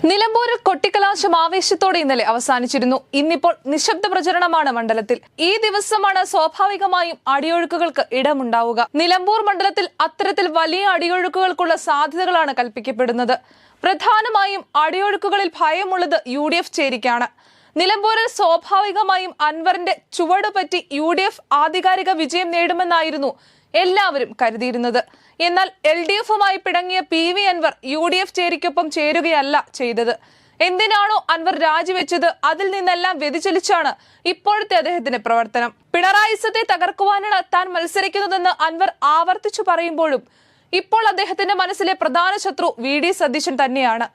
നിലമ്പൂരിൽ കൊട്ടിക്കലാശം ആവേശത്തോടെ ഇന്നലെ അവസാനിച്ചിരുന്നു. ഇന്നിപ്പോൾ നിശബ്ദ പ്രചരണമാണ് മണ്ഡലത്തിൽ. ഈ ദിവസമാണ് സ്വാഭാവികമായും അടിയൊഴുക്കുകൾക്ക് ഇടമുണ്ടാവുക. നിലമ്പൂർ മണ്ഡലത്തിൽ അത്തരത്തിൽ വലിയ അടിയൊഴുക്കുകൾക്കുള്ള സാധ്യതകളാണ് കൽപ്പിക്കപ്പെടുന്നത്. പ്രധാനമായും അടിയൊഴുക്കുകളിൽ ഭയമുള്ളത് UDF ചേരിക്കാണ്. നിലമ്പൂരിൽ സ്വാഭാവികമായും അൻവറിന്റെ ചുവടുപറ്റി UDF ആധികാരിക വിജയം നേടുമെന്നായിരുന്നു എല്ലാവരും കരുതിയിരുന്നത്. എന്നാൽ LDFുമായി പിണങ്ങിയ PV അൻവർ UDF ചേരിക്കൊപ്പം ചേരുകയല്ല ചെയ്തത്. എന്തിനാണോ അൻവർ രാജിവെച്ചത് അതിൽ നിന്നെല്ലാം വ്യതിചലിച്ചാണ് ഇപ്പോഴത്തെ അദ്ദേഹത്തിന്റെ പ്രവർത്തനം. പിണറായിസത്തെ തകർക്കുവാനാണ് താൻ മത്സരിക്കുന്നതെന്ന് അൻവർ ആവർത്തിച്ചു പറയുമ്പോഴും ഇപ്പോൾ അദ്ദേഹത്തിന്റെ മനസ്സിലെ പ്രധാന ശത്രു VD സതീശൻ തന്നെയാണ്.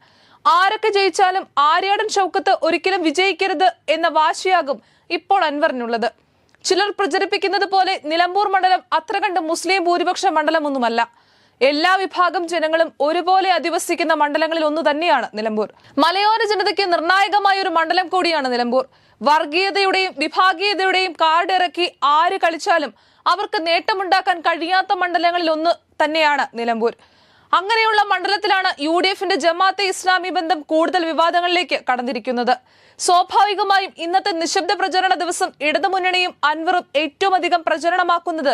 ആരൊക്കെ ജയിച്ചാലും ആര്യാടൻ ഷൗക്കത്ത് ഒരിക്കലും വിജയിക്കരുത് എന്ന വാശിയാകും ഇപ്പോൾ അൻവറിനുള്ളത്. ചിലർ പ്രചരിപ്പിക്കുന്നത് പോലെ നിലമ്പൂർ മണ്ഡലം അത്ര കണ്ട് മുസ്ലിം ഭൂരിപക്ഷ മണ്ഡലമൊന്നുമല്ല. എല്ലാ വിഭാഗം ജനങ്ങളും ഒരുപോലെ അധിവസിക്കുന്ന മണ്ഡലങ്ങളിൽ ഒന്നു തന്നെയാണ് നിലമ്പൂർ. മലയോര ജനതയ്ക്ക് നിർണായകമായ ഒരു മണ്ഡലം കൂടിയാണ് നിലമ്പൂർ. വർഗീയതയുടെയും വിഭാഗീയതയുടെയും കാർഡ് ഇറക്കി ആര് കളിച്ചാലും അവർക്ക് നേട്ടമുണ്ടാക്കാൻ കഴിയാത്ത മണ്ഡലങ്ങളിൽ ഒന്ന് തന്നെയാണ് നിലമ്പൂർ. അങ്ങനെയുള്ള മണ്ഡലത്തിലാണ് UDFന്റെ ജമാഅത്തെ ഇസ്ലാമി ബന്ധം കൂടുതൽ വിവാദങ്ങളിലേക്ക് കടന്നിരിക്കുന്നത്. സ്വാഭാവികമായും ഇന്നത്തെ നിശബ്ദ പ്രചരണ ദിവസം ഇടതുമുന്നണിയും അൻവറും ഏറ്റവും അധികം പ്രചരണമാക്കുന്നത്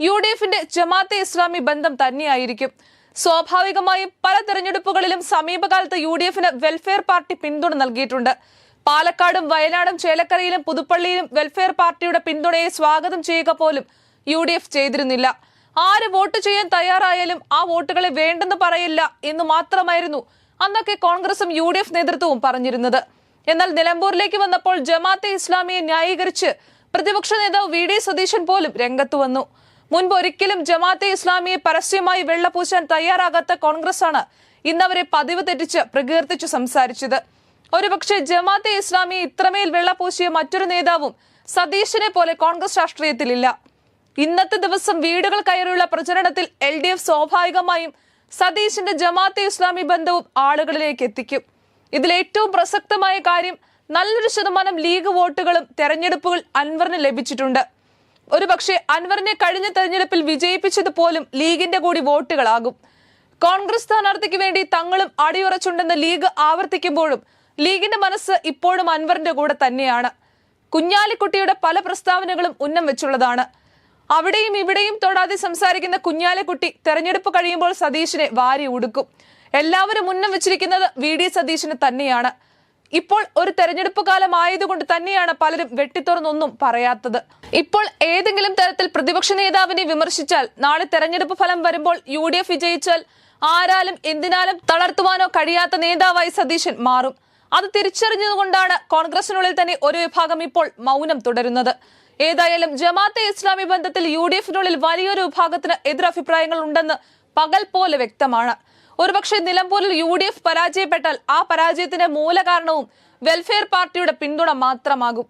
UDFന്റെ ജമാഅത്തെ ഇസ്ലാമി ബന്ധം തന്നെയായിരിക്കും. സ്വാഭാവികമായും പല തെരഞ്ഞെടുപ്പുകളിലും സമീപകാലത്ത് UDFന് വെൽഫെയർ പാർട്ടി പിന്തുണ നൽകിയിട്ടുണ്ട്. പാലക്കാടും വയനാടും ചേലക്കരയിലും പുതുപ്പള്ളിയിലും വെൽഫെയർ പാർട്ടിയുടെ പിന്തുണയെ സ്വാഗതം ചെയ്യുക പോലും UDF ചെയ്തിരുന്നില്ല. ആര് വോട്ട് ചെയ്യാൻ തയ്യാറായാലും ആ വോട്ടുകളെ വേണ്ടെന്ന് പറയില്ല എന്ന് മാത്രമായിരുന്നു അന്നൊക്കെ കോൺഗ്രസും UDF നേതൃത്വവും പറഞ്ഞിരുന്നത്. എന്നാൽ നിലമ്പൂരിലേക്ക് വന്നപ്പോൾ ജമാഅത്തെ ഇസ്ലാമിയെ ന്യായീകരിച്ച് പ്രതിപക്ഷ നേതാവ് VD സതീശൻ പോലും രംഗത്ത് വന്നു. മുൻപ് ഒരിക്കലും ജമാഅത്തെ ഇസ്ലാമിയെ പരസ്യമായി വെള്ളപൂശാൻ തയ്യാറാകാത്ത കോൺഗ്രസാണ് ഇന്നവരെ പതിവ് തെറ്റിച്ച് പ്രകീർത്തിച്ചു സംസാരിച്ചത്. ഒരുപക്ഷെ ജമാഅത്തെ ഇസ്ലാമിയെ ഇത്രമേൽ വെള്ളപൂശിയ മറ്റൊരു നേതാവും സതീശനെ പോലെ കോൺഗ്രസ് രാഷ്ട്രീയത്തിലില്ല. ഇന്നത്തെ ദിവസം വീടുകൾ കയറിയുള്ള പ്രചരണത്തിൽ LDF സ്വാഭാവികമായും സതീശന്റെ ജമാഅത്തെ ഇസ്ലാമി ബന്ധവും ആളുകളിലേക്ക് എത്തിക്കും. ഇതിൽ ഏറ്റവും പ്രസക്തമായ കാര്യം നല്ലൊരു ശതമാനം ലീഗ് വോട്ടുകളും തെരഞ്ഞെടുപ്പുകൾ അൻവറിന് ലഭിച്ചിട്ടുണ്ട്. ഒരുപക്ഷെ അൻവറിനെ കഴിഞ്ഞ തെരഞ്ഞെടുപ്പിൽ വിജയിപ്പിച്ചത് പോലും ലീഗിന്റെ കൂടി വോട്ടുകളാകും. കോൺഗ്രസ് സ്ഥാനാർത്ഥിക്ക് വേണ്ടി തങ്ങളും അടിയുറച്ചുണ്ടെന്ന് ലീഗ് ആവർത്തിക്കുമ്പോഴും ലീഗിന്റെ മനസ്സ് ഇപ്പോഴും അൻവറിന്റെ കൂടെ തന്നെയാണ്. കുഞ്ഞാലിക്കുട്ടിയുടെ പല പ്രസ്താവനകളും ഉന്നം വെച്ചുള്ളതാണ്. അവിടെയും ഇവിടെയും തൊടാതെ സംസാരിക്കുന്ന കുഞ്ഞാലിക്കുട്ടി തെരഞ്ഞെടുപ്പ് കഴിയുമ്പോൾ സതീശനെ വാരി ഉടുക്കും. എല്ലാവരും ഉന്നം വെച്ചിരിക്കുന്നത് VD സതീശന് തന്നെയാണ്. ഇപ്പോൾ ഒരു തെരഞ്ഞെടുപ്പ് കാലം ആയതുകൊണ്ട് തന്നെയാണ് പലരും വെട്ടിത്തുറന്നൊന്നും പറയാത്തത്. ഇപ്പോൾ ഏതെങ്കിലും തരത്തിൽ പ്രതിപക്ഷ നേതാവിനെ വിമർശിച്ചാൽ നാളെ തെരഞ്ഞെടുപ്പ് ഫലം വരുമ്പോൾ UDF വിജയിച്ചാൽ ആരാലും എന്തിനാലും തളർത്തുവാനോ കഴിയാത്ത നേതാവായി സതീശൻ മാറും. അത് തിരിച്ചറിഞ്ഞതുകൊണ്ടാണ് കോൺഗ്രസിനുള്ളിൽ തന്നെ ഒരു വിഭാഗം ഇപ്പോൾ മൗനം തുടരുന്നത്. ഏതായാലും ജമാഅത്തെ ഇസ്ലാമി ബന്ധത്തിൽ UDFനുള്ളിൽ വലിയൊരു വിഭാഗത്തിന് എതിരഭിപ്രായങ്ങൾ ഉണ്ടെന്ന് പകൽ പോലെ വ്യക്തമാണ്. ഒരുപക്ഷെ നിലമ്പൂരിൽ UDF പരാജയപ്പെട്ടാൽ ആ പരാജയത്തിന്റെ മൂലകാരണവും വെൽഫെയർ പാർട്ടിയുടെ പിന്തുണ മാത്രമാകും.